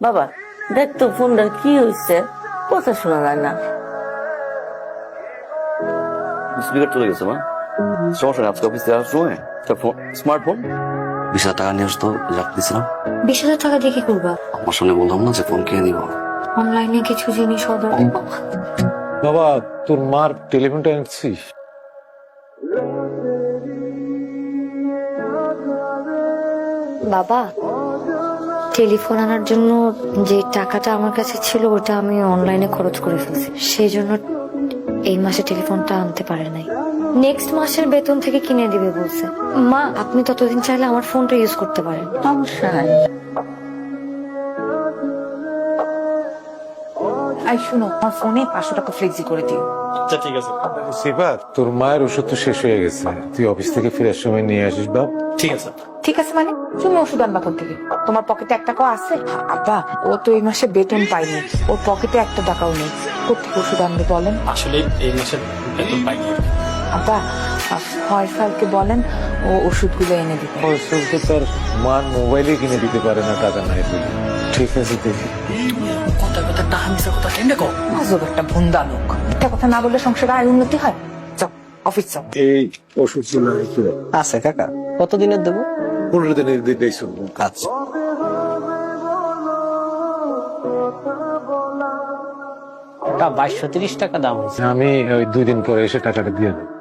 বাবা দেখ তো ফোনটার কি হয়েছে, কথা শোনা যায় না। স্পিকার চলে গেছে মা, সমস্যা নেই, আজকে অফিসে আসার সময় একটা ফোন, স্মার্টফোন 20,000 টাকা নিয়ে আসতো, রাখতেছিলাম। 20,000 টাকা দিয়ে কি করবা? আমার সামনে বললাম না যে ফোন কিনে দিব। অনলাইনে কিছু জিনিস অর্ডার। বাবা তোর মার টেলিফোনটা এনেছিস? বাবা, টেলিফোন আনার জন্য যে টাকাটা আমার কাছে ছিল ওটা আমি অনলাইনে খরচ করে ফেলছি, সেই জন্য এই মাসে টেলিফোনটা আনতে পারে নাই। নেক্সট মাসের বেতন থেকে কিনে দিবে বলছে। মা, আপনি ততদিন চাইলে আমার ফোনটা ইউজ করতে পারেন। সমস্যা নাই। আই শুনো, আমার ফোনে 500 টাকা ফ্লেক্সি করে দিও। আচ্ছা ঠিক আছে, সেবা তোর মায়ের ওষুধ তো শেষ হয়ে গেছে, তুই অফিস থেকে ফেরার সময় নিয়ে আসিস বাপ। ঠিক আছে। ঠিক আছে মানে তুমি ওষুধ আনবা কোথা থেকে? তোমার পকেটে 1 টাকাও আছে? আব্বা, ও তো এই মাসে বেতন পাইনি, ওর পকেটে 1 টাকাও নেই, কোথেকে ওষুধ আনবে বলেন? আসলে এই মাসের বেতন পাইনি। আব্বা, ফয়সালকে বলেন ও ওষুধগুলো এনে দিবে। ফসল তো তোর মার মোবাইলে কিনে দিতে পারে না, টাকা নাই বলে। ঠিক আছে দেখি। কথা কথা টাকা মিশা কথা কেমনে কও? আজব একটা ভুন্দা লোক, একটা কথা না বললে সংসারে আয় উন্নতি হয়। যাও অফিস যাও। এই ওষুধ গুলো আছে কাকা, কতদিনের দেবো? 15 দিনের দিতেই শুনবো। আচ্ছা। কাকা 2230 টাকা দাম হয়েছে। আমি ওই 2 দিন পরে এসে টাকাটা দিয়ে দেবো।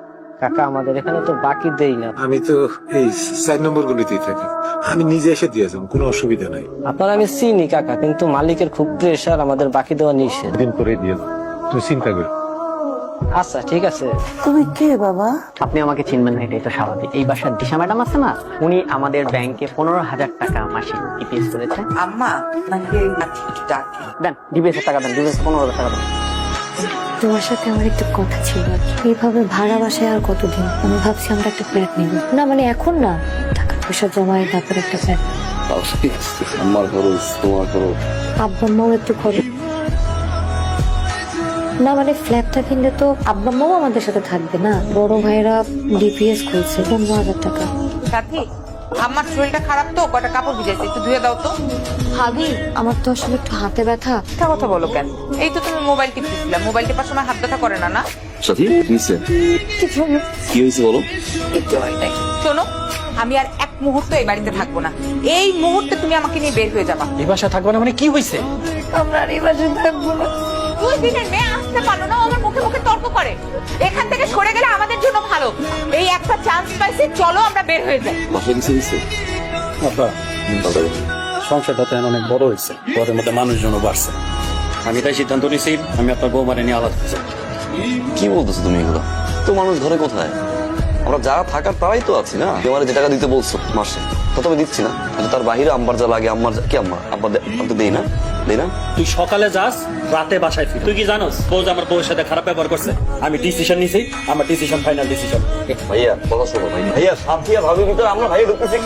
কাকা আমাদের এখানে তো বাকি দেই না। আমি তো এই 4 নম্বর গুলিতেই থাকি, আমি নিজে এসে দিয়ে যাবো, কোনো অসুবিধা নাই। আপনার আমি চিনি কাকা, কিন্তু মালিকের খুব প্রেশার, আমাদের বাকি দেওয়া নিষেধ। দিন পরে দিয়ে দেবো, তুই চিন্তা কর। আচ্ছা ঠিক আছে। তুমি কে বাবা? আপনি আমাকে চিনবেন না, এটাই তো স্বাভাবিক। এই বাসার দিশা ম্যাডাম আছে না, উনি আমাদের ব্যাংকে 15,000 টাকা মাসিক ডিপিএস করেছে। আম্মা নাকি ডাকে? দেন ডিপিএস টাকা দেন, ডিপিএস 15,000 টাকা দেন। তোমার সাথে আমার একটু কথা ছিল আর কি। এইভাবে ভাড়া বাসায় আর কতদিন? আমি ভাবছি আমরা একটা ফ্ল্যাট নিব। না মানে এখন না, টাকা পয়সা জমায় তারপর একটা ফ্ল্যাট। আমার খরচ, তোমার খরচ। আব্বা আম্মাও একটু খরচ। না মানে ফ্ল্যাটটা কিনলে তো আব্বা আম্মাও আমাদের সাথে থাকবে না। বড় ভাইরা ডিপিএস খুলছে 15,000 টাকা। সাথী, আমার শরীরটা খারাপ তো, কটা কাপড় ভিজেছে, একটু ধুয়ে দাও তো। ভাবি, আমার তো আসলে একটু হাতে ব্যথা। মিথ্যা কথা বলো কেন? এই তো তুমি মোবাইল টিপতেছিলা, মোবাইল টিপার সময় হাত ব্যথা করে না? না সাথী কি হয়েছে? কিছু না। কি হয়েছে বলো? একটু হয় নাই। শোনো, আমি আর 1 মুহূর্ত এই বাড়িতে থাকবো না। এই মুহূর্তে তুমি আমাকে নিয়ে বের হয়ে যাবা। এই বাসায় থাকবে না মানে কি হয়েছে? আমরা আর এই বাসায় থাকবো না। 2 দিনের মেয়ে আসতে পারলো না, ও আমার মুখে মুখে তর্ক করে। এখান থেকে সরে গেলে আমাদের জন্য ভালো। এই একটা চান্স পাইছি, চলো আমরা বের হয়ে যাই। বাসায় কিছু হয়েছে? আব্বা, সংসারটা তো অনেক বড় হয়েছে, ঘরের মধ্যে মানুষজনও বাড়ছে। আমি তাই সিদ্ধান্ত নিয়েছি, আমি আপনার বৌমারে নিয়ে আলাদা হতে চাই। কি বলতেছো তুমি এগুলো? তো মানুষ ঘরে কোথায়? আমরা যারা থাকার তারাই তো আছি না। তোমার যে টাকা দিতে বলছো মাসে, তা তো আমি দিচ্ছি না। কিন্তু তার বাহিরে আম্বার যা লাগে, কি আম্মা আব্বা তো দেই না, দেই না। তুই সকালে যাস, রাতে বাসায় ফির। তুই কি জানোস বউ যে আমার বউয়ের সাথে খারাপ ব্যবহার করছে? আমি ডিসিশন নিয়েছি, আমার ডিসিশন ফাইনাল ডিসিশন। ভাইয়া কথা শোনো ভাইয়া সাথী আর ভাবির ভিতরে আমরা ভাইয়া ঢুকতেছি।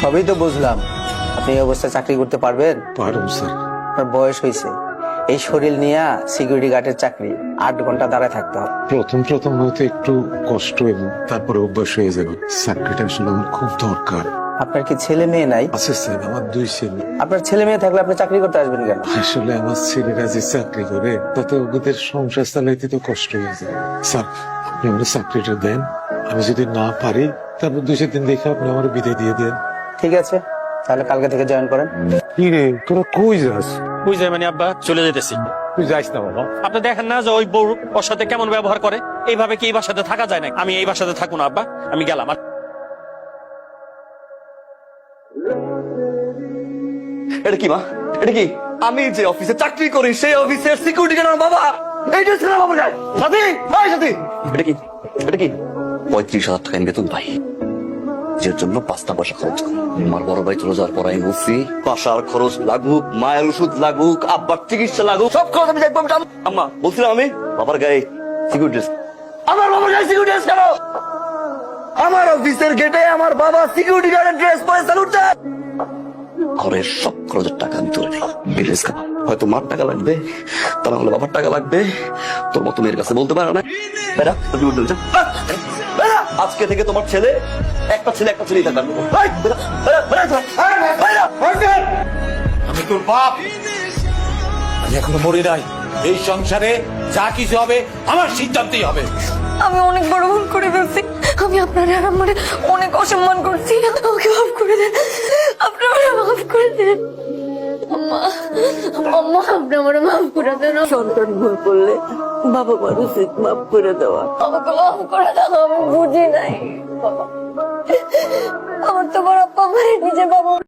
সবই তো বুঝলাম, আপনি এই অবস্থায় চাকরি করতে পারবেন? পারুম স্যার। আপনার বয়স হয়েছে, এই শরীর নিয়ে সিকিউরিটি গার্ডের চাকরি 8 ঘন্টা দাঁড়ায় থাকতে হবে। প্রথম হয়তো একটু কষ্ট এবং তারপরে অভ্যাস হয়ে যাবে। চাকরিটা আসলে আমার খুব দরকার। আপনার কি ছেলে মেয়ে নাই? আছে স্যার, আমার 2 ছেলে। আপনার ছেলে মেয়ে থাকলে আপনি চাকরি করতে আসবেন কেন? আসলে আমার ছেলেরা যে চাকরি করে তাতে ওদের সংসার চালাইতে তো কষ্ট হয়ে যায়। স্যার আপনি আমার চাকরিটা দেন, আমি যদি না পারি তারপর 2-4 দিন দেখে আপনি আমার বিদায় দিয়ে দেন। ঠিক আছে, তাহলে কালকে থেকে জয়েন করেন। কি রে তোরা কই যাস? বুঝ যায় মানে আব্বা, চলে যেতেছি। তুই যাইস না বাবা। আপনি দেখেন না যে ওই বউ ওর সাথে কেমন ব্যবহার করে? এইভাবে কি এই বাসাতে থাকা যায় না? আমি এই বাসাতে থাকবো না আব্বা, আমি গেলাম। আর এটা কি মা? এটা কি? আমি যে অফিসে চাকরি করি সেই অফিসের সিকিউরিটি গার্ড আমার বাবা। এইটা ছিল বাবা যায়। সাথী, ভাই সাথী। এটা কি? এটা কি? 35,000 টাকা বেতন পাই, যে জন্য 5টা পয়সা খরচ করি। আমার বড় ভাই চলে যাওয়ার পর আমি বলছি বাসার খরচ লাগুক, মায়ের ওষুধ লাগুক, আব্বার চিকিৎসা লাগুক, সব খরচ আমি দেখবো। আম্মা বলছিলাম আমি বাবার গায়ে সিকিউরিটি ড্রেস। আমার বাবার গায়ে সিকিউরিটি ড্রেস কেন? আমার অফিসের গেটে আমার বাবা সিকিউরিটি গার্ডের ড্রেস পরে স্যালুট দেয়। ঘরের সব খরচের টাকা আমি তুলে নেই, ড্রেস খাবো। হয়তো মার টাকা লাগবে, তা না হলে বাবার টাকা লাগবে, তোর মতো মেয়ের কাছে বলতে পারো না। বেড়া, তুমি উঠে যা। বেড়া, আজকে থেকে তোমার ছেলে একটা ছেলেই থাকবে। এই, বেড়া, বেড়া, বেড়া, বেড়া, বেড়া। আমি তোর বাপ, আমি এখনো মরি নাই। এই সংসারে যা কিছু হবে আমার সিদ্ধান্তই হবে। আমি অনেক বড় ভুল করে ফেলছি। আমি আপনার আর আমার অনেক অসম্মান করছি। আমাকে মাফ করে দেন, আপনি আমাকে মাফ করে দেন। আম্মা, আম্মা, আপনি আমার মাফ করে দেন। সন্তান ভুল করলে বাবা মার উচিত মাফ করে দেওয়া। আমাকে মাফ করে দাও, আমি বুঝি নাই। আমার তো বড় আব্বা আমার নিজে বাবা